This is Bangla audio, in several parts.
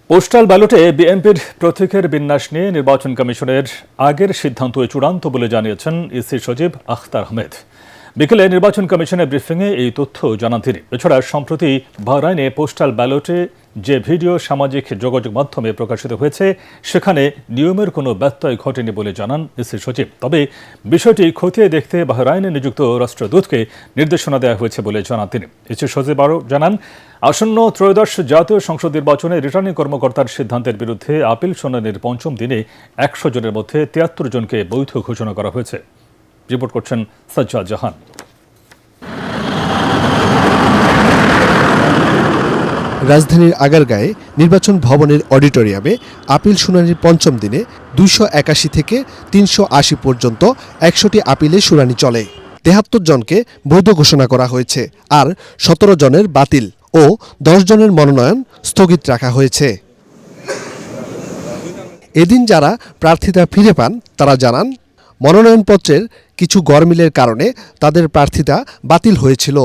পোস্টাল ব্যালটে বিএনপির প্রতীকের বিন্যাস নিয়ে নির্বাচন কমিশনের আগের সিদ্ধান্তই চূড়ান্ত বলে জানিয়েছেন ইসি সচিব আখতার আহমেদ। বিকেলে নির্বাচন কমিশনের ব্রিফিংয়ে এই তথ্য জানান তিনি। এছাড়া সম্প্রতি বাহরাইনে পোস্টাল ব্যালটে যে ভিডিও সামাজিক যোগাযোগ মাধ্যমে প্রকাশিত হয়েছে সেখানে নিয়মের কোনো ব্যত্যয় ঘটেনি বলে জানান ইসি সচিব। তবে বিষয়টি খতিয়ে দেখতে বাহরাইনে নিযুক্ত রাষ্ট্রদূতকে নির্দেশনা দেওয়া হয়েছে বলে জানান তিনি। ইসি সচিব আরও জানান, আসন্ন ত্রয়োদশ জাতীয় সংসদ নির্বাচনে রিটার্নিং কর্মকর্তার সিদ্ধান্তের বিরুদ্ধে আপিল শুনানির পঞ্চম দিনে ১০০ জনের মধ্যে ৭৩ জনকে বৈধ ঘোষণা করা হয়েছে। রিপোর্ট করছেন সাজ্জাদ জাহান। রাজধানীর আগারগাঁয়ে নির্বাচন ভবনের অডিটোরিয়ামে আপিল শুনানির পঞ্চম দিনে ২৮১ থেকে ৩৮০ পর্যন্ত ১০০টি আপিলে শুনানি চলে। ৭৩ জনকে বৈধ ঘোষণা করা হয়েছে, আর ১৭ জনের বাতিল ও ১০ জনের মনোনয়ন স্থগিত রাখা হয়েছে। এদিন যারা প্রার্থিতা ফিরে পান তারা জানান, মনোনয়নপত্রের কিছু গরমিলের কারণে তাদের প্রার্থিতা বাতিল হয়েছিল।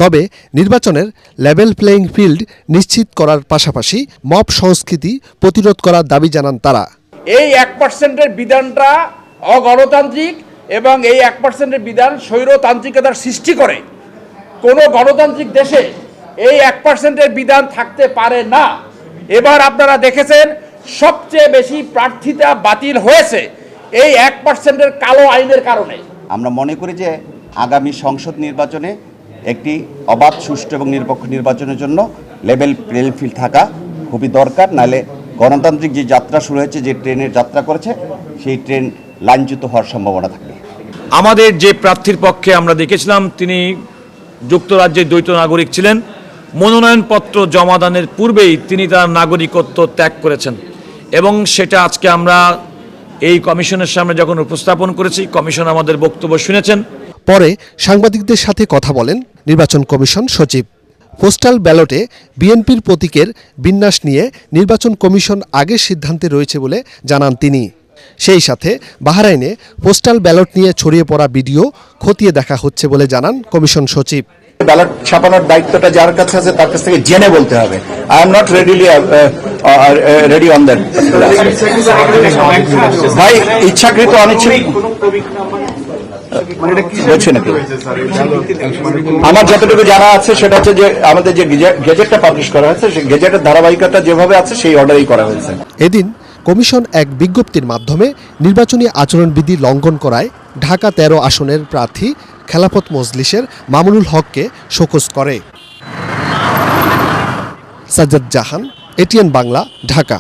তবে নির্বাচনের লেভেল প্লেয়িং ফিল্ড নিশ্চিত করার পাশাপাশি মব সংস্কৃতি প্রতিরোধ করার দাবি জানান তারা। এই ১% বিধানটা অগণতান্ত্রিক এবং এই ১% বিধান স্বৈরতান্ত্রিকতার সৃষ্টি করে। কোনো গণতান্ত্রিক দেশে এই ১% বিধান থাকতে পারে না। এবার আপনারা দেখেছেন সবচেয়ে বেশি প্রার্থিতা বাতিল হয়েছে এই ১% কালো আইনের কারণে। আমরা মনে করি যে আগামী সংসদ নির্বাচনে একটি অবাধ, সুষ্ঠু এবং নিরপেক্ষ নির্বাচনের জন্য লেভেল প্লেইং ফিল্ড থাকা খুবই দরকার। নাহলে গণতান্ত্রিক যে যাত্রা শুরু হয়েছে, যে ট্রেনের যাত্রা করেছে, সেই ট্রেন লাইনচ্যুত হওয়ার সম্ভাবনা থাকবে। আমাদের যে প্রার্থীর পক্ষে আমরা দেখেছিলাম তিনি যুক্তরাজ্যের দ্বৈত নাগরিক ছিলেন। মনোনয়নপত্র জমাদানের পূর্বেই তিনি তার নাগরিকত্ব ত্যাগ করেছেন এবং সেটা আজকে আমরা এই কমিশনের সামনে যখন উপস্থাপন করেছি, কমিশন আমাদের বক্তব্য শুনেছেন। পরে সাংবাদিকদের সাথে কথা বলেন নির্বাচন কমিশন সচিব। পোস্টাল ব্যালটে বিএনপির প্রতীকের বিন্যাস নিয়ে নির্বাচন কমিশন আগের সিদ্ধান্তে রয়েছে বলে জানান তিনি। সেই সাথে বাহরাইনে পোস্টাল ব্যালট নিয়ে ছড়িয়ে পড়া ভিডিও খতিয়ে দেখা হচ্ছে বলে জানান কমিশন সচিব। ব্যালট ছাপানোর দায়িত্বটা যার কাছে আছে তার কাছ থেকে জেনে বলতে হবে। I am not ready on that. ভাই, ইচ্ছাকৃত অনিচ্ছাকৃত বলছি নাকি? আমার যতটুকু জানা আছে সেটা হচ্ছে যে আমাদের যে গেজেটটা পাবলিশ করা হয়েছে, সেই গেজেটের ধারাবাহিকতা যেভাবে আছে সেই অর্ডারেই করা হয়েছে। এদিন কমিশন এক বিজ্ঞপ্তির মাধ্যমে নির্বাচনী আচরণবিধি লঙ্ঘন করায় ঢাকা ১৩ আসনের প্রার্থী খেলাফত মজলিসের মামুনুল হককে শোকজ করে। সাজ্জাদ জাহান, এটিএন বাংলা, ঢাকা।